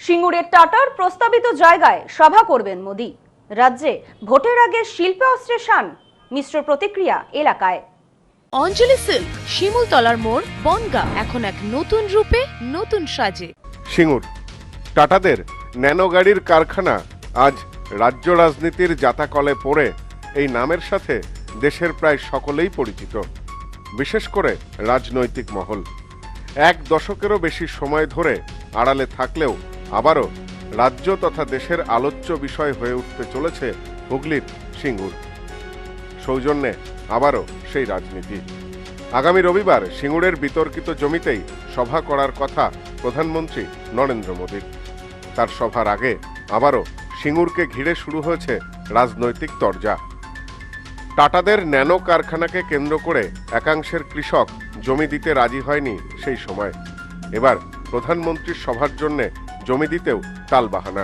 সিঙ্গুরের টাটার প্রস্তাবিত জায়গায় সভা করবেন মোদি। রাজ্যে ভোটের আগে শিল্পে অস্ত্রের শান, মিশ্র প্রতিক্রিয়া এলাকায়। অঞ্জলি সিল্ক, শিমুলতলার মোড়, বনগাঁ এখন এক নতুন রূপে, নতুন সাজে। সিঙ্গুর টাটাদের ন্যানো গাড়ির কারখানা আজ রাজ্য রাজনীতির জাতাকলে পড়ে এই নামের সাথে দেশের প্রায় সকলেই পরিচিত, বিশেষ করে রাজনৈতিক মহল। এক দশকেরও বেশি সময় ধরে আড়ালে থাকলেও আবারও রাজ্য তথা দেশের আলোচ্য বিষয় হয়ে উঠতে চলেছে হুগলির সিঙ্গুর। সৌজন্যে আবারও সেই রাজনীতি। আগামী রবিবার সিঙ্গুরের বিতর্কিত জমিতেই সভা করার কথা প্রধানমন্ত্রী নরেন্দ্র মোদীর। তার সভার আগে আবারও সিঙ্গুরকে ঘিরে শুরু হয়েছে রাজনৈতিক তরজা। টাটাদের ন্যানো কারখানাকে কেন্দ্র করে একাংশের কৃষক জমি দিতে রাজি হয়নি সেই সময়। এবার প্রধানমন্ত্রীর সভার জন্য জমি দিতেও টালবাহানা।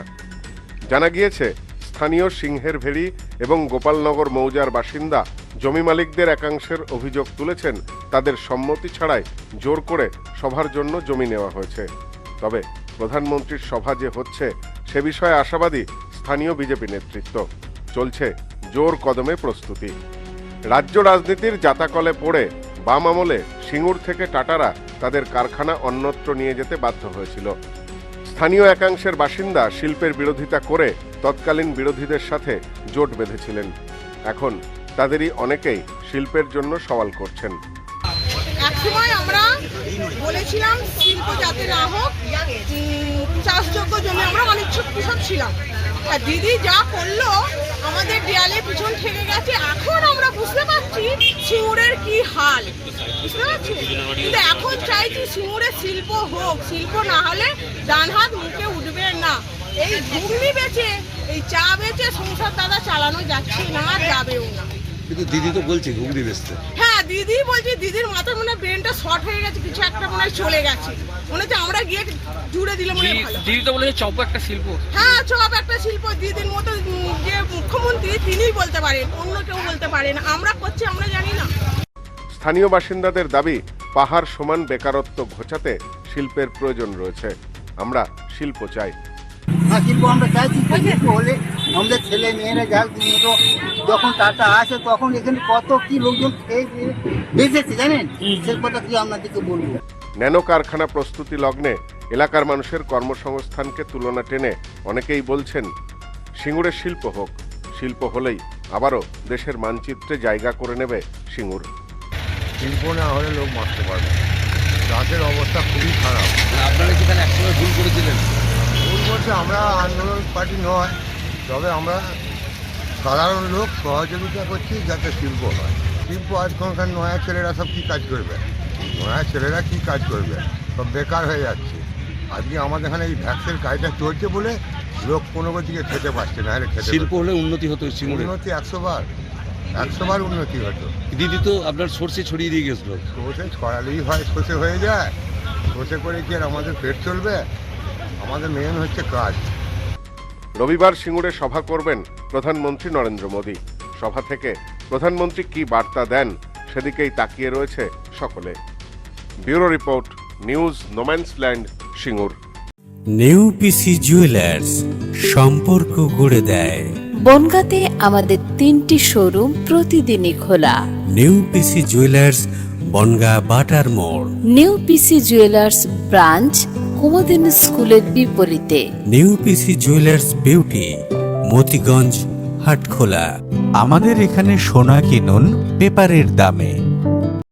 জানা গিয়েছে, স্থানীয় সিংহের ভেড়ি এবং গোপালনগর মৌজার বাসিন্দা জমি মালিকদের একাংশের অভিযোগ তুলেছেন তাদের সম্মতি ছাড়াই জোর করে সভার জন্য জমি নেওয়া হয়েছে। তবে প্রধানমন্ত্রীর সভা যে হচ্ছে সে বিষয়ে আশাবাদী স্থানীয় বিজেপি নেতৃত্ব। চলছে জোর কদমে প্রস্তুতি। রাজ্য রাজনীতির জাতাকলে পড়ে বাম আমলে সিঙ্গুর থেকে টাটারা তাদের কারখানা অন্যত্র নিয়ে যেতে বাধ্য হয়েছিল। স্থানীয় একাংশের বাসিন্দা শিল্পের বিরোধিতা করে তৎকালীন বিরোধীদের সাথে জোট বেঁধেছিলেন। এখন তাদেরই অনেকেই শিল্পের জন্য সওয়াল করছেন। একসময় আমরা বলেছিলাম শিল্প যাতে না হোক, চাষযোগ্য জমি আমরা অনিচ্ছুক কৃষক ছিলাম। আর দিদি যা করলো আমাদের দেয়ালে পিছন ঠেকে গেছে। এখন আমরা বুঝতে পারছি সিঙ্গুরের কি হাল, বুঝতে পারছি। কিন্তু এখন চাইছি সিঙ্গুরের শিল্প হোক, শিল্প না হলে ডান হাত মুখে উঠবে না। এই ঘুগনি বেচে, এই চা বেচে সংসার দাদা চালানো যাচ্ছে না, যাবেও না। কিন্তু দিদি তো বলছে ঘুগনি বেচতে। হ্যাঁ, দিদি বলছে, দিদির মাথায় মনে হয় ব্রেনটা শর্ট হয়ে গেছে, কিছু একটা মনে হয় চলে গেছে। মনে হচ্ছে আমরা গিয়ে জুড়ে দিলে মনে হয় ভালো। দিদি তো বলেছে চপ একটা শিল্প। হ্যাঁ, চপ একটা শিল্প। দিদির মতো যে মুখ্যমন্ত্রী তিনিই বলতে পারেন, অন্য কেউ বলতে পারে না। আমরা করছি, আমরা জানি না। স্থানীয় বাসিন্দাদের দাবি, পাহাড় সমান বেকারত্ব ঘোচাতে শিল্পের প্রয়োজন রয়েছে। আমরা শিল্প চাই। হ্যাঁ, শিল্প আমরা চাইছি। শিল্প হলে আমাদের ছেলে মেয়েরা যার মতো যখন টাটা আসে তখন এখানে কত কি লোকজন খেয়ে বেঁচেছে জানেন, সে কথা কি আপনাদেরকে বলবো। ন্যানো কারখানা প্রস্তুতি লগ্নে এলাকার মানুষের কর্মসংস্থানকে তুলনা টেনে অনেকেই বলছেন সিঙ্গুরের শিল্প হোক। শিল্প হলেই আবারও দেশের মানচিত্রে জায়গা করে নেবে সিঙ্গুর। শিল্প না হলে লোক মারতে পারবে। চাষের অবস্থা খুবই খারাপ। আপনারা কি তাহলে একসময় ভুল করেছিলেন? ভুল বলতে আমরা আন্দোলন পার্টি নয়, তবে আমরা সাধারণ লোক সহযোগিতা করছি যাতে শিল্প হয়। শিল্প আজকালকার নয়া ছেলেরা সব কী কাজ করবে? নয়া ছেলেরা কী কাজ করবে? সব বেকার হয়ে যাচ্ছে। আজকে আমাদের এখানে এই ভ্যাকসিন কাজটা চলছে বলে লোক কোনো দিকে খেতে পারছে না। খেতে শিল্প হলে উন্নতি হতো। উন্নতি 100 বার উন্নতি হতো। দিদি তো আপনার সর্ষে ছড়িয়ে দিয়ে গেছিল। সর্ষে ছড়ালেই হয়, সর্ষে হয়ে যায়। সর্ষে করে কি আর আমাদের পেট চলবে? আমাদের মেন হচ্ছে কাজ। রবিবার সিঙ্গুরে সভা করবেন প্রধানমন্ত্রী নরেন্দ্র মোদী। সভা থেকে প্রধানমন্ত্রী কি বার্তা দেন সেদিকেই তাকিয়ে রয়েছে সকলে। Bureau report, news no man's land, Singur. New PC jewellers, সম্পর্ক গড়ে দেয়। বনগাঁতে আমাদের 3টি শোরুম প্রতিদিনই খোলা। নিউ পিসি জুয়েলার্স, বনগাঁ বাটার মোড়। New PC jewellers branch, Kumudin স্কুলের বিপরীতে। New PC jewellers beauty, Motiganj, Hatkhola. আমাদের এখানে সোনা কিনুন পেপারের দামে।